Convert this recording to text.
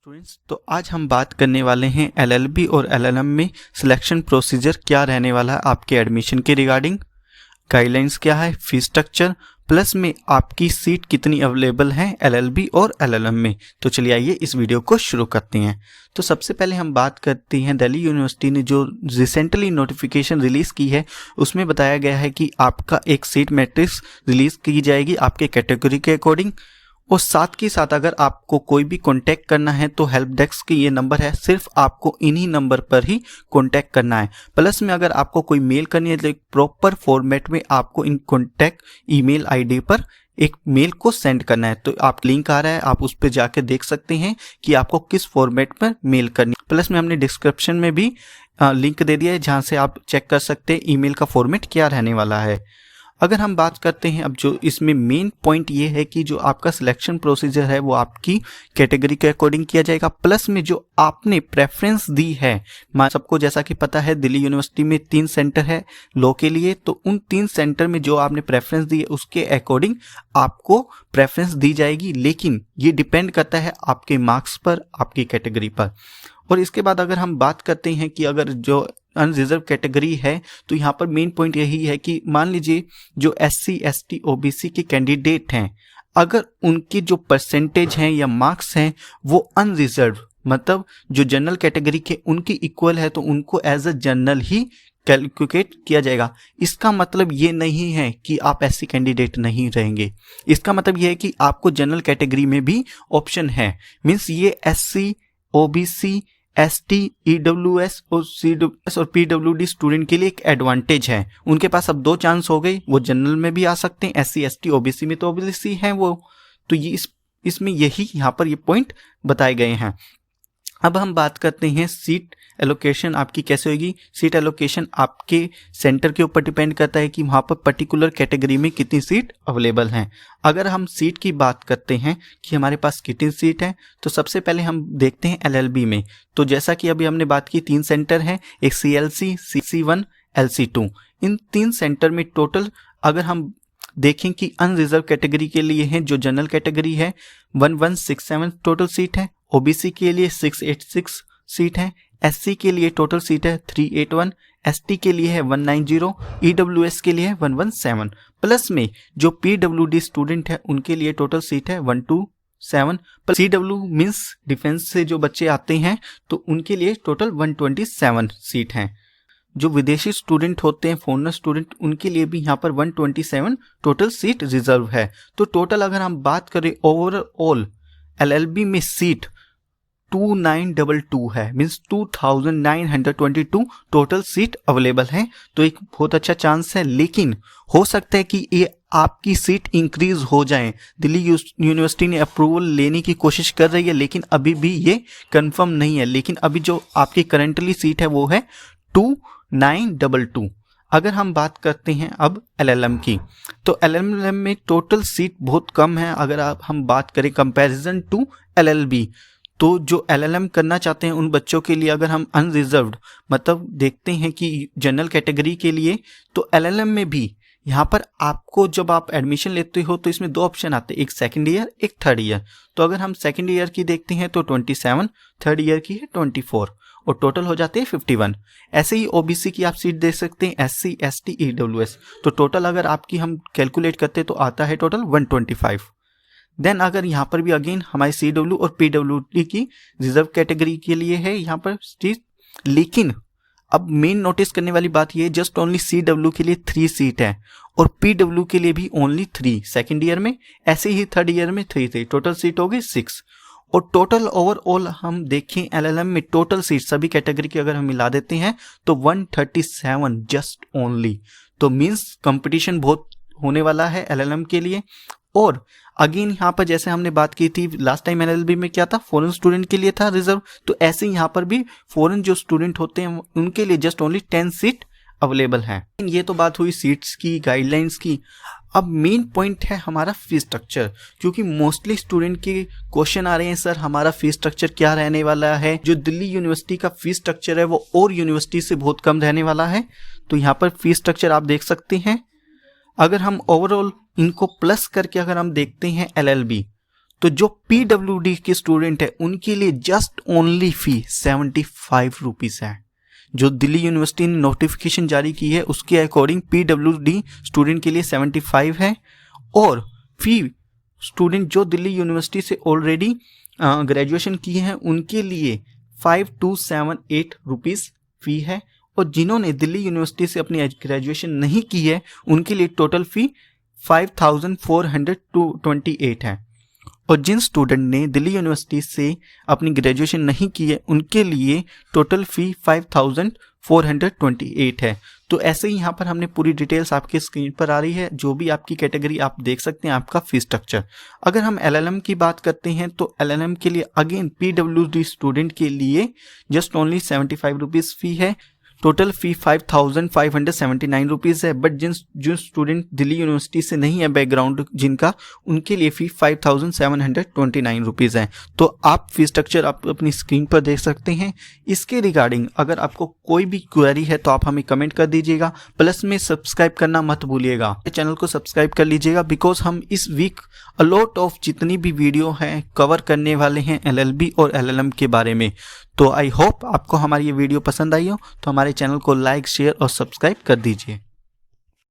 Students, तो आज हम बात करने वाले हैं एलएलबी और एलएलएम में सिलेक्शन प्रोसीजर क्या रहने वाला है आपके एडमिशन के रिगार्डिंग, गाइडलाइंस क्या है, फीस स्ट्रक्चर, प्लस में आपकी सीट कितनी अवेलेबल है एलएलबी और एलएलएम में। तो चलिए आइए इस वीडियो को शुरू करते हैं। तो सबसे पहले हम बात करते हैं दिल्ली यूनिवर्सिटी ने जो रिसेंटली नोटिफिकेशन रिलीज़ की है उसमें बताया गया है कि आपका एक सीट मैट्रिक्स रिलीज़ की जाएगी आपके कैटेगरी के अकॉर्डिंग। और साथ के साथ अगर आपको कोई भी कांटेक्ट करना है तो हेल्प डेस्क की ये नंबर है, सिर्फ आपको इन्हीं नंबर पर ही कांटेक्ट करना है। प्लस में अगर आपको कोई मेल करनी है तो प्रॉपर फॉर्मेट में आपको इन कांटेक्ट ईमेल आईडी पर एक मेल को सेंड करना है। तो आप लिंक आ रहा है, आप उस पर जाके देख सकते हैं कि आपको किस फॉर्मेट पर मेल करनी है। प्लस में हमने डिस्क्रिप्शन में भी लिंक दे दिया है जहाँ से आप चेक कर सकते हैं ईमेल का फॉर्मेट क्या रहने वाला है। अगर हम बात करते हैं अब जो इसमें मेन पॉइंट ये है कि जो आपका सिलेक्शन प्रोसीजर है वो आपकी कैटेगरी के अकॉर्डिंग किया जाएगा। प्लस में जो आपने प्रेफरेंस दी है, सबको जैसा कि पता है दिल्ली यूनिवर्सिटी में 3 सेंटर है लॉ के लिए, तो उन 3 सेंटर में जो आपने प्रेफरेंस दी है उसके अकॉर्डिंग आपको प्रेफरेंस दी जाएगी। लेकिन ये डिपेंड करता है आपके मार्क्स पर, आपकी कैटेगरी पर। और इसके बाद अगर हम बात करते हैं कि अगर जो अनरिजर्व कैटेगरी है तो यहाँ पर मेन पॉइंट यही है कि मान लीजिए जो SC ST OBC के कैंडिडेट हैं, अगर उनके जो परसेंटेज हैं या मार्क्स हैं वो अनरिजर्व मतलब जो जनरल कैटेगरी के उनकी इक्वल है तो उनको एज अ जनरल ही कैलकुलेट किया जाएगा। इसका मतलब ये नहीं है कि आप SC कैंडिडेट नहीं रहेंगे, इसका मतलब ये है कि आपको जनरल कैटेगरी में भी ऑप्शन है। मीन्स ये SC OBC ST EWS और CWS और PWD स्टूडेंट के लिए एक एडवांटेज है। उनके पास अब 2 चांस हो गए, वो जनरल में भी आ सकते हैं, SC ST OBC में तो ऑब्वियसली है वो। तो ये इसमें यही यहाँ पर ये पॉइंट बताए गए हैं। अब हम बात करते हैं सीट एलोकेशन आपकी कैसे होगी। सीट एलोकेशन आपके सेंटर के ऊपर डिपेंड करता है कि वहाँ पर पर्टिकुलर कैटेगरी में कितनी सीट अवेलेबल हैं। अगर हम सीट की बात करते हैं कि हमारे पास कितनी सीट है, तो सबसे पहले हम देखते हैं एलएलबी में। तो जैसा कि अभी हमने बात की 3 सेंटर हैं, एक CLC, CC1, LC2। इन 3 सेंटर में टोटल अगर हम देखें कि अनरिजर्व कैटेगरी के लिए है, जो जनरल कैटेगरी है 1167 टोटल सीट है, OBC के लिए 686 सीट है, SC के लिए टोटल सीट है 381, ST के लिए है 190, EWS के लिए है 117। प्लस में जो PWD स्टूडेंट है उनके लिए टोटल सीट है 127। CW मीन्स डिफेंस से जो बच्चे आते हैं तो उनके लिए टोटल 127 सीट हैं। जो विदेशी स्टूडेंट होते हैं, फॉरेनर स्टूडेंट, उनके लिए भी यहाँ पर 127 टोटल सीट रिजर्व है। तो टोटल अगर हम बात करें ओवरऑल LLB में सीट 2922 है, मीन्स 2922 टोटल सीट अवेलेबल है। तो एक बहुत अच्छा चांस है, लेकिन हो सकता है कि ये आपकी सीट इंक्रीज हो जाए। दिल्ली यूनिवर्सिटी ने अप्रूवल लेने की कोशिश कर रही है लेकिन अभी भी ये कंफर्म नहीं है। लेकिन अभी जो आपकी करंटली सीट है वो है 2922। अगर हम बात करते हैं अब LLM की, तो LLM में टोटल सीट बहुत कम है। अगर हम बात करें कंपैरिजन टू LLB, तो जो LLM करना चाहते हैं उन बच्चों के लिए अगर हम अनरिजर्व्ड मतलब देखते हैं कि जनरल कैटेगरी के लिए, तो LLM में भी यहाँ पर आपको जब आप एडमिशन लेते हो तो इसमें 2 ऑप्शन आते हैं, एक सेकंड ईयर, एक थर्ड ईयर। तो अगर हम सेकंड ईयर की देखते हैं तो 27, थर्ड ईयर की है 24 और टोटल हो जाते हैं 51। ऐसे ही OBC की आप सीट देख सकते हैं, SC ST EWS। तो टोटल अगर आपकी हम कैलकुलेट करते हैं तो आता है टोटल 125। देन अगर यहाँ पर भी अगेन हमारी CW और PWD की रिजर्व कैटेगरी के लिए है यहाँ पर सीट। लेकिन अब मेन नोटिस करने वाली बात ये है, जस्ट ओनली CW के लिए 3 सीट है और PW के लिए भी ओनली 3 सेकेंड ईयर में, ऐसे ही थर्ड ईयर में 3 टोटल सीट हो गई 6। और टोटल ओवरऑल हम देखें LLM में टोटल सीट सभी कैटेगरी की अगर हम मिला देते हैं तो 137 जस्ट ओनली। तो मीन्स कंपटीशन बहुत होने वाला है LLM के लिए। और अगेन यहाँ पर जैसे हमने बात की थी लास्ट टाइम LLB में क्या था, फॉरेन स्टूडेंट के लिए था रिजर्व, तो ऐसे यहाँ पर भी फॉरेन जो स्टूडेंट होते हैं उनके लिए जस्ट ओनली 10 सीट अवेलेबल है। ये तो बात हुई सीट्स की, गाइडलाइंस की। अब मेन पॉइंट है हमारा फीस स्ट्रक्चर, क्योंकि मोस्टली स्टूडेंट के क्वेश्चन आ रहे हैं सर हमारा फीस स्ट्रक्चर क्या रहने वाला है। जो दिल्ली यूनिवर्सिटी का फीस स्ट्रक्चर है वो और यूनिवर्सिटी से बहुत कम रहने वाला है। तो यहाँ पर फीस स्ट्रक्चर आप देख सकते हैं। अगर हम ओवरऑल इनको प्लस करके अगर हम देखते हैं LLB, तो जो PWD के स्टूडेंट है उनके लिए जस्ट ओनली फी 75 रुपीज़ है। जो दिल्ली यूनिवर्सिटी ने नोटिफिकेशन जारी की है उसके अकॉर्डिंग PWD स्टूडेंट के लिए 75 है, और फी स्टूडेंट जो दिल्ली यूनिवर्सिटी से ऑलरेडी ग्रेजुएशन किए हैं उनके लिए 5278 रुपीज़ फ़ी है, और जिन्होंने दिल्ली यूनिवर्सिटी से अपनी ग्रेजुएशन नहीं की है उनके लिए टोटल फ़ी 5428 है। और जिन स्टूडेंट ने दिल्ली यूनिवर्सिटी से अपनी ग्रेजुएशन नहीं की है उनके लिए टोटल फ़ी 5428 है। तो ऐसे ही यहाँ पर हमने पूरी डिटेल्स आपके स्क्रीन पर आ रही है, जो भी आपकी कैटेगरी आप देख सकते हैं आपका फी स्ट्रक्चर। अगर हम LLM की बात करते हैं तो LLM के लिए अगेन PWD स्टूडेंट के लिए जस्ट ओनली 75 रुपीज़ फ़ी है। टोटल फ़ी 5579 रुपीज़ है। बट जो स्टूडेंट दिल्ली यूनिवर्सिटी से नहीं है बैकग्राउंड जिनका, उनके लिए फ़ी 5729 रुपीज़ है। तो आप फी स्ट्रक्चर आप अपनी स्क्रीन पर देख सकते हैं। इसके रिगार्डिंग अगर आपको कोई भी क्वेरी है तो आप हमें कमेंट कर दीजिएगा, प्लस में सब्सक्राइब करना मत भूलिएगा। चैनल को सब्सक्राइब कर लीजिएगा, बिकॉज हम इस वीक अलॉट ऑफ जितनी भी वीडियो हैं कवर करने वाले हैं LLB और LLM के बारे में। तो आई होप आपको हमारी ये वीडियो पसंद आई हो, तो हमारे चैनल को लाइक, शेयर और सब्सक्राइब कर दीजिए।